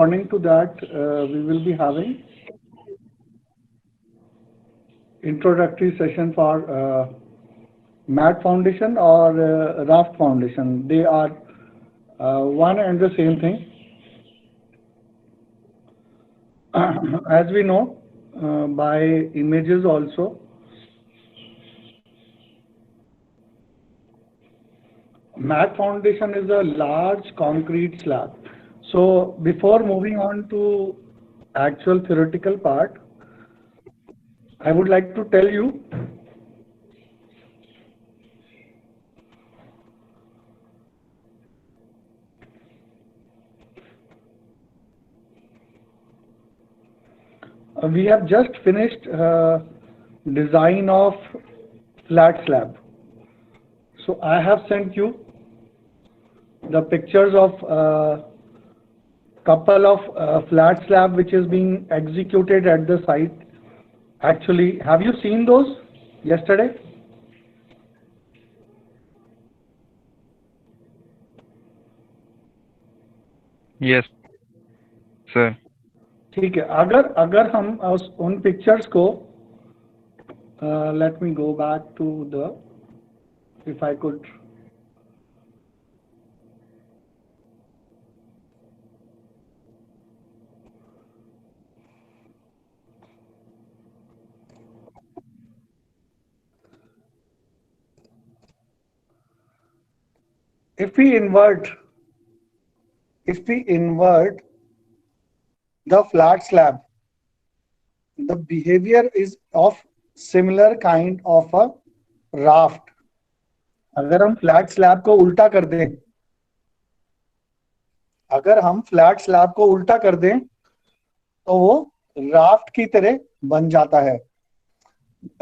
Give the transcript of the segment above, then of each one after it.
Corresponding to that, we will be having introductory session for mat foundation or raft foundation. They are one and the same thing. As we know by images also, mat foundation is a large concrete slab. So before moving on to actual theoretical part, I would like to tell you we have just finished design of flat slab. So I have sent you the pictures of couple of flat slab which is being executed at the site. Actually, have you seen those yesterday? Yes, sir. ठीक है, अगर अगर हम उन pictures को let me go back to the if I could if we invert if we invert the flat slab, the behavior is of similar kind of a raft. अगर हम flat slab को उल्टा कर दें अगर हम फ्लैट स्लैब को उल्टा कर दें तो वो राफ्ट की तरह बन जाता है.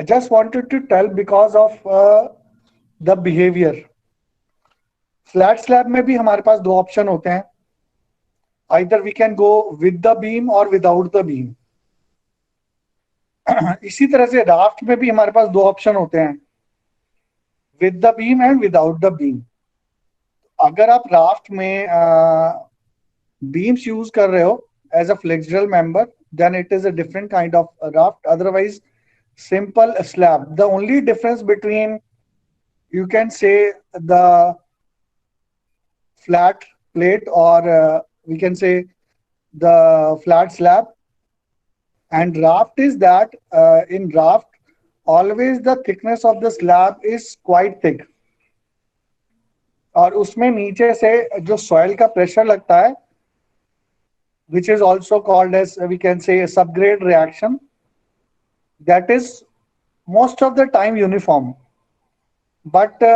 I just wanted to tell because of the behavior. Flat slab में भी हमारे पास दो ऑप्शन होते हैं. Either we can go with the beam or without the beam. इसी तरह से राफ्ट में भी हमारे पास दो ऑप्शन होते हैं, with the beam and without the beam. अगर आप राफ्ट में बीम्स यूज कर रहे हो as a flexural member, then it is a different kind of raft. Otherwise, simple slab. The only difference between, you can say, the flat plate or we can say the flat slab and raft is that in raft always the thickness of the slab is quite thick. और उसमें नीचे से जो soil का pressure लगता है, which is also called as we can say a subgrade reaction, that is most of the time uniform. But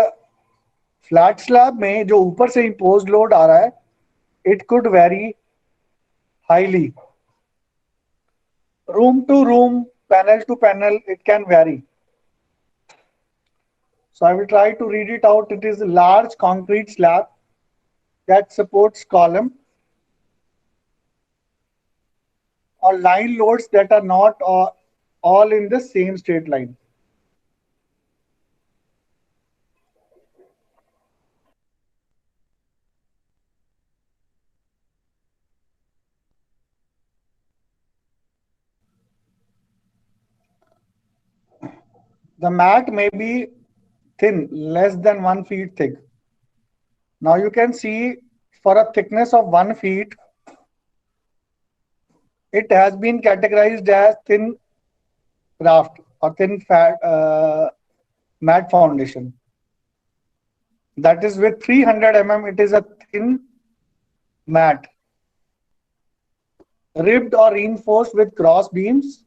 flat slab में जो ऊपर से इम्पोज लोड आ रहा है, it could vary highly. Room to room, panel to panel, it can vary. So I will try to read it out. It is a large concrete slab that supports column or line loads that are not all in the same straight line. The mat may be thin, less than 1 feet thick. Now you can see for a thickness of 1 feet, it has been categorized as thin raft or thin mat foundation. That is with 300 mm, it is a thin mat, ribbed or reinforced with cross beams.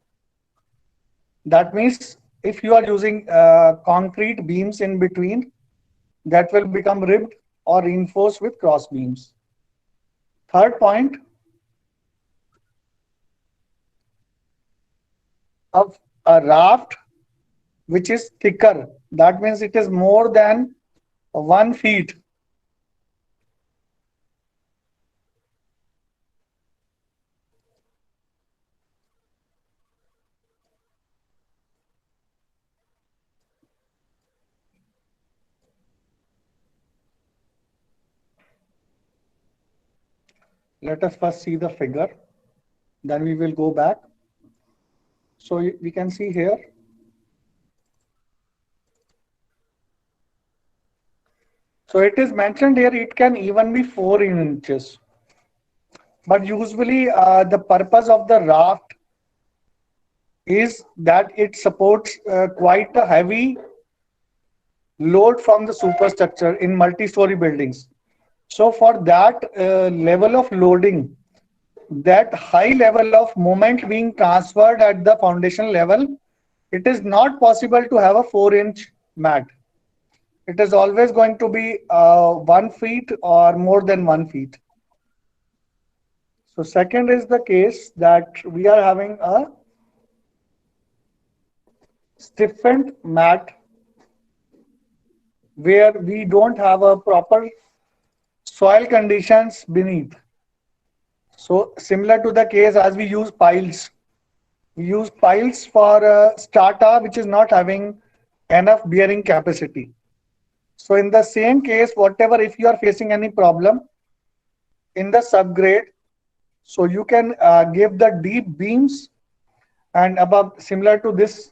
That means if you are using concrete beams in between, that will become ribbed or reinforced with cross beams. Third point, of a raft which is thicker, that means it is more than 1 feet. Let us first see the figure, then we will go back. So we can see here. So it is mentioned here it can even be 4 inches. But usually the purpose of the raft is that it supports quite a heavy load from the superstructure in multi-story buildings. So for that level of loading, that high level of moment being transferred at the foundation level, it is not possible to have a 4-inch mat. It is always going to be 1 feet or more than 1 feet. So second is the case that we are having a stiffened mat where we don't have a proper soil conditions beneath. So similar to the case as we use piles. We use piles for strata which is not having enough bearing capacity. So in the same case, whatever if you are facing any problem in the subgrade, so you can give the deep beams and above similar to this,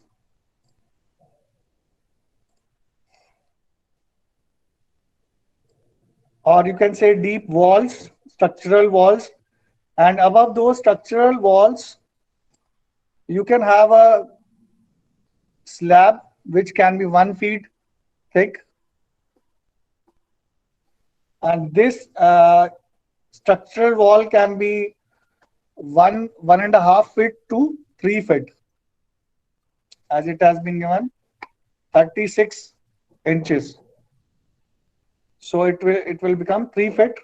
or you can say deep walls, structural walls, and above those structural walls, you can have a slab which can be 1 feet thick, and this structural wall can be 1.5 feet to 3 feet, as it has been given 36 inches. So it will become 3 feet.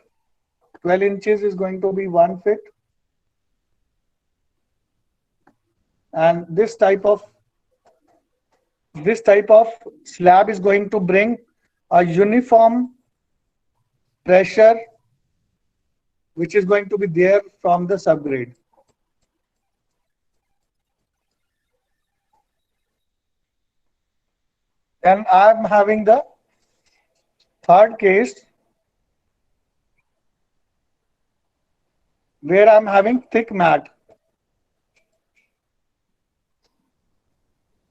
12 inches is going to be 1 feet, and this type of slab is going to bring a uniform pressure which is going to be there from the subgrade. And I'm having the third case where I'm having thick mat,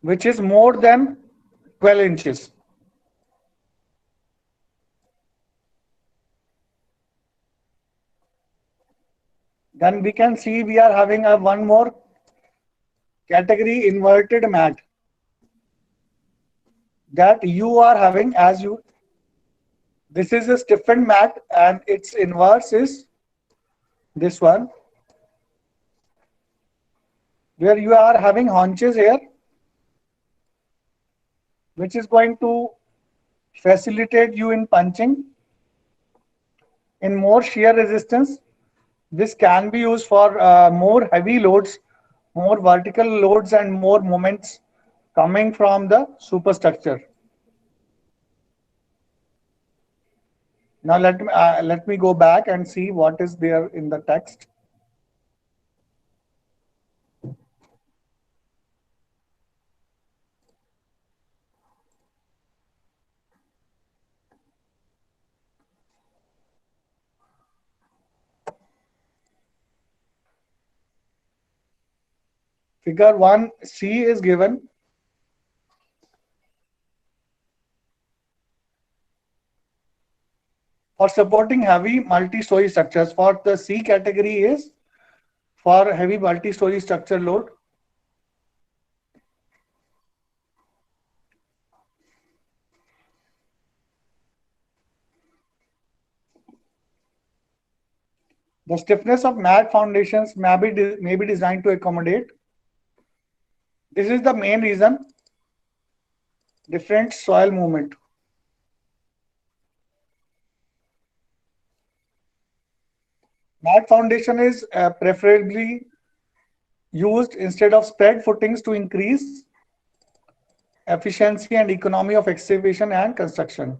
which is more than 12 inches. Then we can see we are having a one more category, inverted mat, that you are having as you. This is a stiffened mat and its inverse is this one, where you are having haunches here, which is going to facilitate you in punching in more shear resistance. This can be used for more heavy loads, more vertical loads, and more moments coming from the superstructure. Now let me go back and see what is there in the text. Figure 1C is given. For supporting heavy multi-story structures, for the C category is for heavy multi-story structure load. The stiffness of mat foundations may be designed to accommodate. This is the main reason, different soil movement. Mat foundation is preferably used instead of spread footings to increase efficiency and economy of excavation and construction.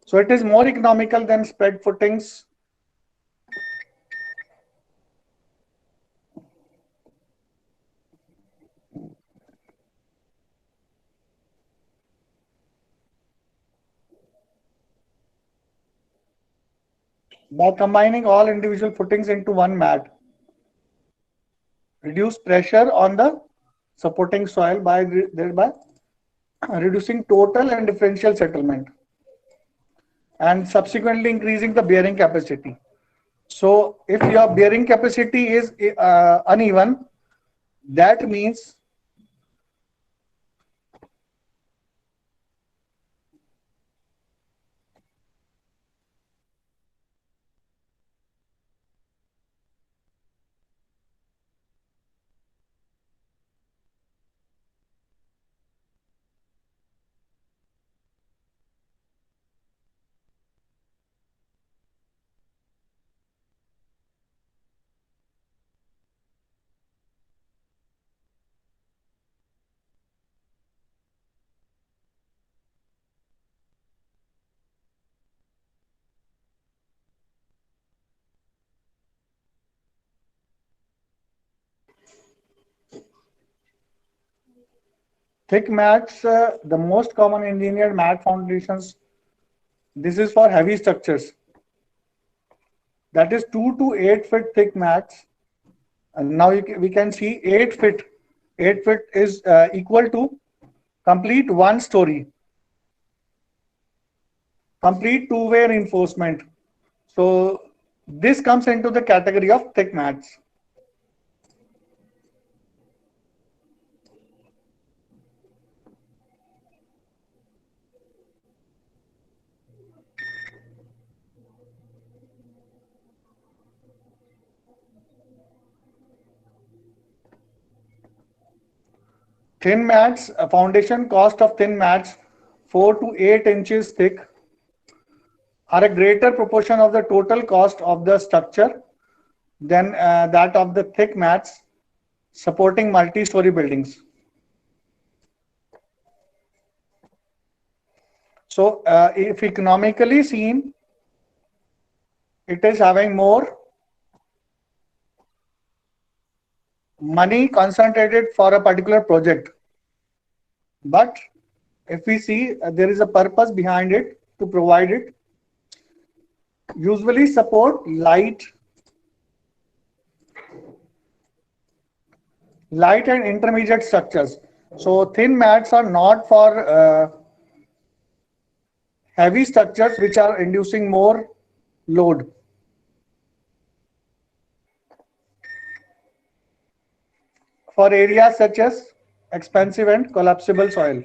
So it is more economical than spread footings. By combining all individual footings into one mat, reduce pressure on the supporting soil by thereby reducing total and differential settlement and subsequently increasing the bearing capacity. So if your bearing capacity is uneven, that means thick mats, the most common engineered mat foundations. This is for heavy structures. That is 2 to 8 feet thick mats. And now we can see 8 feet. 8 feet is equal to complete one story, complete two-way reinforcement. So this comes into the category of thick mats. Thin mats, a foundation cost of thin mats 4 to 8 inches thick are a greater proportion of the total cost of the structure than that of the thick mats supporting multi-story buildings. So if economically seen, it is having more money concentrated for a particular project. But if we see there is a purpose behind it to provide it, usually support light and intermediate structures. So thin mats are not for heavy structures which are inducing more load. For areas such as expansive and collapsible soil.